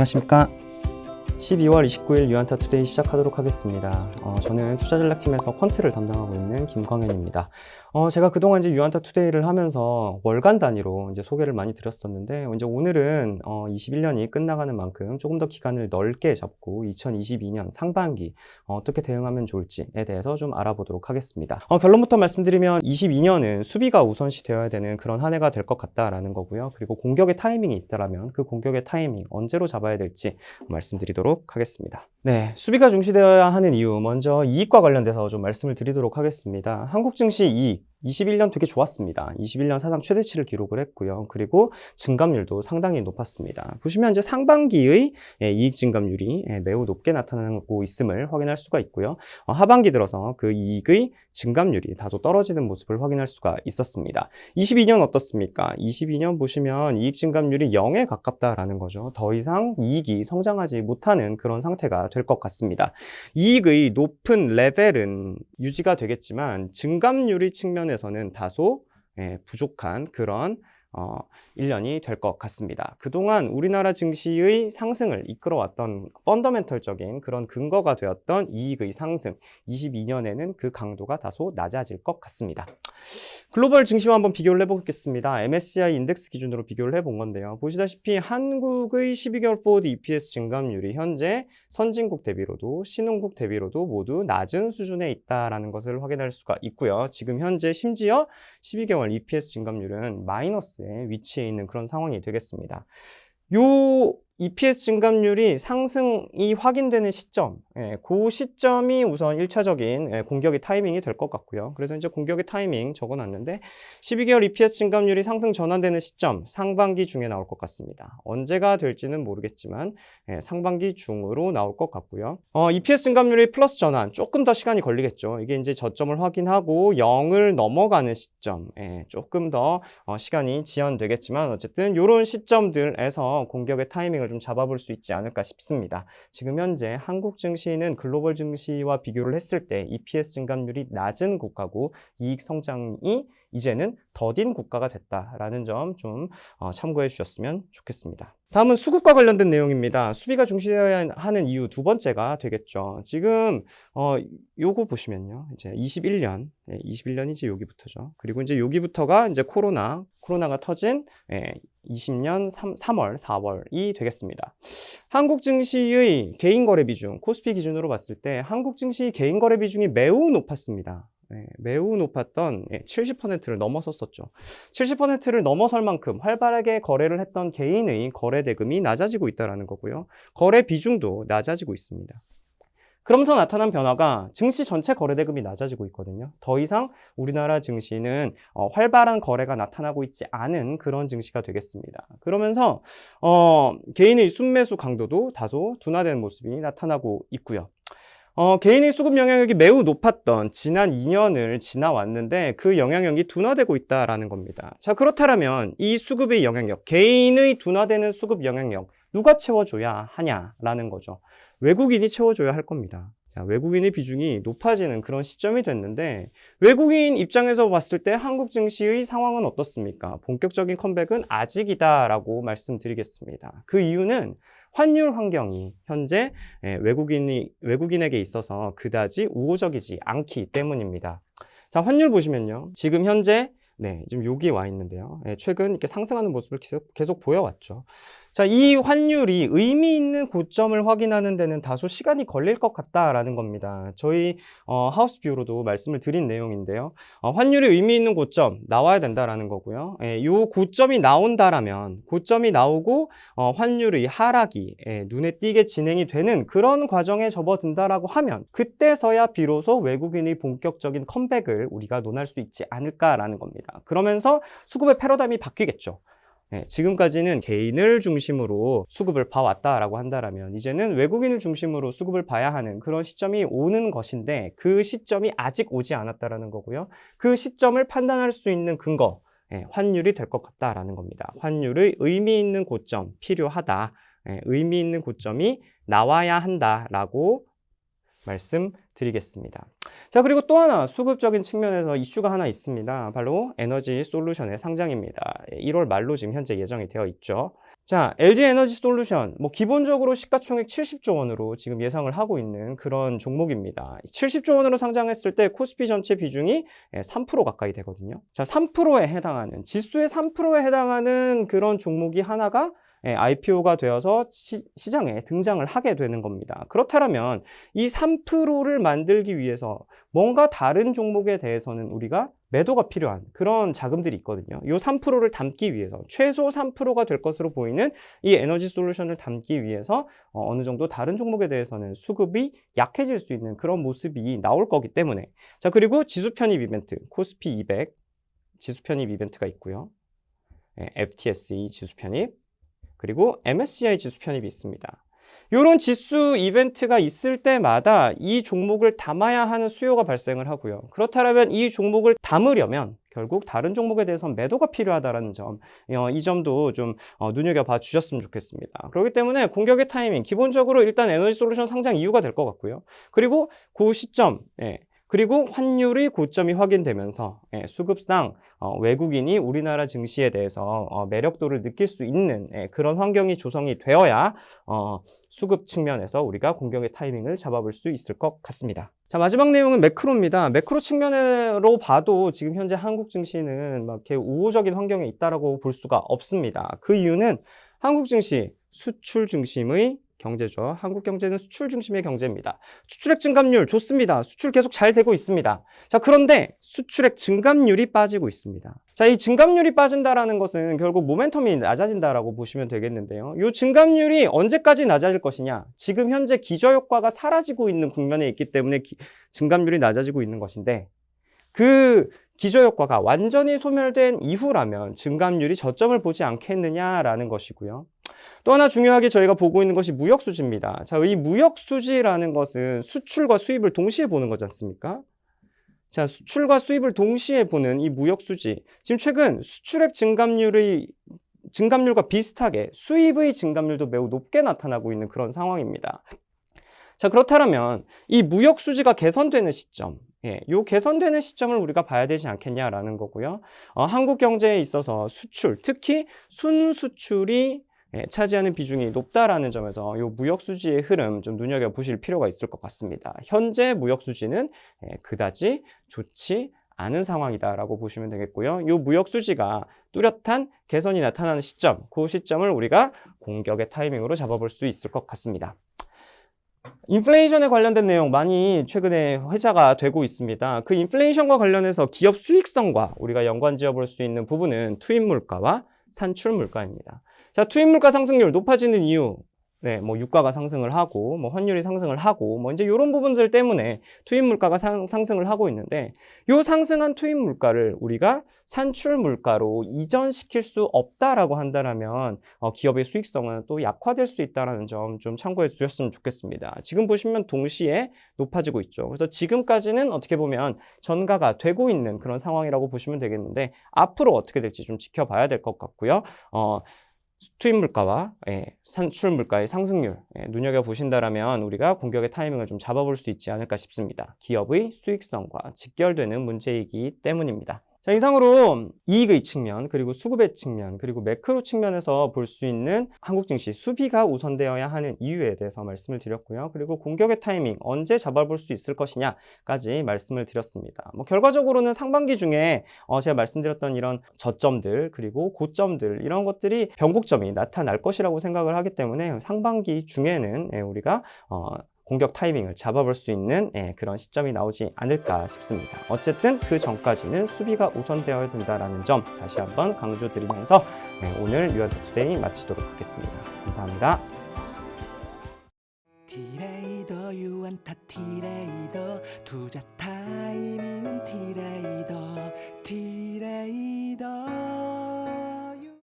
안녕하십니까. 12월 29일 유한타 투데이 시작하도록 하겠습니다. 저는 투자전략팀에서 퀀트를 담당하고 있는 김광현입니다. 제가 그동안 이제 유한타 투데이를 하면서 월간 단위로 이제 소개를 많이 드렸었는데, 이제 오늘은 21년이 끝나가는 만큼 조금 더 기간을 넓게 잡고 2022년 상반기 어떻게 대응하면 좋을지에 대해서 좀 알아보도록 하겠습니다. 결론부터 말씀드리면 22년은 수비가 우선시 되어야 되는 그런 한 해가 될 것 같다라는 거고요. 그리고 공격의 타이밍이 있다라면 그 공격의 타이밍 언제로 잡아야 될지 말씀드리도록 하겠습니다. 네, 수비가 중시되어야 하는 이유, 먼저 이익과 관련돼서 좀 말씀을 드리도록 하겠습니다. 한국 증시 이익 21년 되게 좋았습니다. 21년 사상 최대치를 기록을 했고요. 그리고 증감률도 상당히 높았습니다. 보시면 이제 상반기의 이익 증감률이 매우 높게 나타나고 있음을 확인할 수가 있고요. 하반기 들어서 그 이익의 증감률이 다소 떨어지는 모습을 확인할 수가 있었습니다. 22년 어떻습니까? 22년 보시면 이익 증감률이 0에 가깝다라는 거죠. 더 이상 이익이 성장하지 못하는 그런 상태가 될 것 같습니다. 이익의 높은 레벨은 유지가 되겠지만 증감률의 측면에서는 다소 부족한 그런 1년이 될 것 같습니다. 그동안 우리나라 증시의 상승을 이끌어왔던 펀더멘털적인 그런 근거가 되었던 이익의 상승, 22년에는 그 강도가 다소 낮아질 것 같습니다. 글로벌 증시와 한번 비교를 해보겠습니다. MSCI 인덱스 기준으로 비교를 해본 건데요. 보시다시피 한국의 12개월 포워드 EPS 증감률이 현재 선진국 대비로도 신흥국 대비로도 모두 낮은 수준에 있다는 것을 확인할 수가 있고요. 지금 현재 심지어 12개월 EPS 증감률은 마이너스에 위치해 있는 그런 상황이 되겠습니다. 요 EPS 증감률이 상승이 확인되는 시점, 그 시점이 우선 1차적인 공격의 타이밍이 될 것 같고요. 그래서 이제 공격의 타이밍 적어놨는데 12개월 EPS 증감률이 상승 전환되는 시점, 상반기 중에 나올 것 같습니다. 언제가 될지는 모르겠지만 상반기 중으로 나올 것 같고요. EPS 증감률이 플러스 전환, 조금 더 시간이 걸리겠죠. 이게 이제 저점을 확인하고 0을 넘어가는 시점, 조금 더 시간이 지연되겠지만 어쨌든 이런 시점들에서 공격의 타이밍을 좀 잡아볼 수 있지 않을까 싶습니다. 지금 현재 한국 증시는 글로벌 증시와 비교를 했을 때 EPS 증감률이 낮은 국가고 이익 성장이 이제는 더딘 국가가 됐다라는 점 좀 참고해 주셨으면 좋겠습니다. 다음은 수급과 관련된 내용입니다. 수비가 중시되어야 하는 이유 두 번째가 되겠죠. 지금 요거 보시면요. 이제 21년, 21년이 이제 여기부터죠. 그리고 이제 여기부터가 이제 코로나가 터진 20년 3월, 4월이 되겠습니다. 한국 증시의 개인 거래 비중, 코스피 기준으로 봤을 때 한국 증시 개인 거래 비중이 매우 높았습니다. 매우 높았던 70%를 넘어섰었죠. 70%를 넘어설 만큼 활발하게 거래를 했던 개인의 거래 대금이 낮아지고 있다는 거고요. 거래 비중도 낮아지고 있습니다. 그러면서 나타난 변화가 증시 전체 거래 대금이 낮아지고 있거든요. 더 이상 우리나라 증시는 활발한 거래가 나타나고 있지 않은 그런 증시가 되겠습니다. 그러면서 개인의 순매수 강도도 다소 둔화되는 모습이 나타나고 있고요. 개인의 수급 영향력이 매우 높았던 지난 2년을 지나왔는데 그 영향력이 둔화되고 있다라는 겁니다. 자, 그렇다면 이 수급의 영향력, 개인의 둔화되는 수급 영향력 누가 채워줘야 하냐라는 거죠. 외국인이 채워줘야 할 겁니다. 자, 외국인의 비중이 높아지는 그런 시점이 됐는데 외국인 입장에서 봤을 때 한국 증시의 상황은 어떻습니까? 본격적인 컴백은 아직이다라고 말씀드리겠습니다. 그 이유는 환율 환경이 현재 외국인에게 있어서 그다지 우호적이지 않기 때문입니다. 자, 환율 보시면요. 지금 현재 지금 여기에 와 있는데요. 최근 이렇게 상승하는 모습을 계속 보여왔죠. 자, 이 환율이 의미 있는 고점을 확인하는 데는 다소 시간이 걸릴 것 같다라는 겁니다. 저희 하우스뷰로도 말씀을 드린 내용인데요. 환율이 의미 있는 고점 나와야 된다라는 거고요. 이 고점이 나온다라면 고점이 나오고 환율의 하락이 눈에 띄게 진행이 되는 그런 과정에 접어든다라고 하면 그때서야 비로소 외국인의 본격적인 컴백을 우리가 논할 수 있지 않을까라는 겁니다. 그러면서 수급의 패러다임이 바뀌겠죠. 지금까지는 개인을 중심으로 수급을 봐왔다라고 한다면 이제는 외국인을 중심으로 수급을 봐야 하는 그런 시점이 오는 것인데 그 시점이 아직 오지 않았다라는 거고요. 그 시점을 판단할 수 있는 근거, 환율이 될 것 같다라는 겁니다. 환율의 의미 있는 고점 필요하다. 의미 있는 고점이 나와야 한다라고 말씀드리겠습니다. 자, 그리고 또 하나 수급적인 측면에서 이슈가 하나 있습니다. 바로 에너지 솔루션의 상장입니다. 1월 말로 지금 현재 예정이 되어 있죠. 자, LG 에너지 솔루션, 기본적으로 시가총액 70조 원으로 지금 예상을 하고 있는 그런 종목입니다. 70조 원으로 상장했을 때 코스피 전체 비중이 3% 가까이 되거든요. 자, 3%에 해당하는, 지수의 3%에 해당하는 그런 종목이 하나가 IPO가 되어서 시장에 등장을 하게 되는 겁니다. 그렇다면 이 3%를 만들기 위해서 뭔가 다른 종목에 대해서는 우리가 매도가 필요한 그런 자금들이 있거든요. 이 3%를 담기 위해서 최소 3%가 될 것으로 보이는 이 에너지 솔루션을 담기 위해서 어느 정도 다른 종목에 대해서는 수급이 약해질 수 있는 그런 모습이 나올 거기 때문에. 자, 그리고 지수 편입 이벤트, 코스피 200 지수 편입 이벤트가 있고요. FTSE 지수 편입, 그리고 MSCI 지수 편입이 있습니다. 이런 지수 이벤트가 있을 때마다 이 종목을 담아야 하는 수요가 발생을 하고요. 그렇다면 이 종목을 담으려면 결국 다른 종목에 대해서는 매도가 필요하다는 점, 이 점도 좀 눈여겨봐 주셨으면 좋겠습니다. 그렇기 때문에 공격의 타이밍, 기본적으로 일단 에너지 솔루션 상장 이유가 될 것 같고요. 그리고 그 시점, 그리고 환율의 고점이 확인되면서 수급상 외국인이 우리나라 증시에 대해서 매력도를 느낄 수 있는 그런 환경이 조성이 되어야 수급 측면에서 우리가 공격의 타이밍을 잡아볼 수 있을 것 같습니다. 자, 마지막 내용은 매크로입니다. 매크로 측면으로 봐도 지금 현재 한국 증시는 막 이렇게 우호적인 환경에 있다라고 볼 수가 없습니다. 그 이유는 한국 증시 수출 중심의 경제죠. 한국 경제는 수출 중심의 경제입니다. 수출액 증감률 좋습니다. 수출 계속 잘 되고 있습니다. 자, 그런데 수출액 증감률이 빠지고 있습니다. 자, 이 증감률이 빠진다라는 것은 결국 모멘텀이 낮아진다라고 보시면 되겠는데요. 이 증감률이 언제까지 낮아질 것이냐? 지금 현재 기저효과가 사라지고 있는 국면에 있기 때문에 증감률이 낮아지고 있는 것인데, 그 기저효과가 완전히 소멸된 이후라면 증감률이 저점을 보지 않겠느냐라는 것이고요. 또 하나 중요하게 저희가 보고 있는 것이 무역수지입니다. 자, 이 무역수지라는 것은 수출과 수입을 동시에 보는 거지 않습니까? 자, 수출과 수입을 동시에 보는 이 무역수지. 지금 최근 수출액 증감률과 비슷하게 수입의 증감률도 매우 높게 나타나고 있는 그런 상황입니다. 자, 그렇다면 이 무역수지가 개선되는 시점, 요 개선되는 시점을 우리가 봐야 되지 않겠냐라는 거고요. 한국 경제에 있어서 수출, 특히 순수출이 차지하는 비중이 높다라는 점에서 이 무역수지의 흐름 좀 눈여겨보실 필요가 있을 것 같습니다. 현재 무역수지는 그다지 좋지 않은 상황이다라고 보시면 되겠고요. 이 무역수지가 뚜렷한 개선이 나타나는 시점, 그 시점을 우리가 공격의 타이밍으로 잡아볼 수 있을 것 같습니다. 인플레이션에 관련된 내용 많이 최근에 회자가 되고 있습니다. 그 인플레이션과 관련해서 기업 수익성과 우리가 연관 지어볼 수 있는 부분은 투입 물가와 산출 물가입니다. 자, 투입 물가 상승률 높아지는 이유, 유가가 상승을 하고, 환율이 상승을 하고, 이제 이런 부분들 때문에 투입 물가가 상승을 하고 있는데, 요 상승한 투입 물가를 우리가 산출 물가로 이전시킬 수 없다라고 한다면, 기업의 수익성은 또 약화될 수 있다는 점 좀 참고해 주셨으면 좋겠습니다. 지금 보시면 동시에 높아지고 있죠. 그래서 지금까지는 어떻게 보면 전가가 되고 있는 그런 상황이라고 보시면 되겠는데, 앞으로 어떻게 될지 좀 지켜봐야 될 것 같고요. 투입 물가와 산출 물가의 상승률 눈여겨보신다면 우리가 공격의 타이밍을 좀 잡아볼 수 있지 않을까 싶습니다. 기업의 수익성과 직결되는 문제이기 때문입니다. 자, 이상으로 이익의 측면, 그리고 수급의 측면, 그리고 매크로 측면에서 볼 수 있는 한국 증시 수비가 우선되어야 하는 이유에 대해서 말씀을 드렸고요. 그리고 공격의 타이밍 언제 잡아볼 수 있을 것이냐까지 말씀을 드렸습니다. 결과적으로는 상반기 중에 제가 말씀드렸던 이런 저점들, 그리고 고점들 이런 것들이 변곡점이 나타날 것이라고 생각을 하기 때문에 상반기 중에는 우리가 공격 타이밍을 잡아볼 수 있는 그런 시점이 나오지 않을까 싶습니다. 어쨌든 그 전까지는 수비가 우선되어야 된다는 점 다시 한번 강조드리면서 오늘 유한타투데이 마치도록 하겠습니다. 감사합니다. 티레이더 유한타 티레이더 투자 타이밍은 티레이더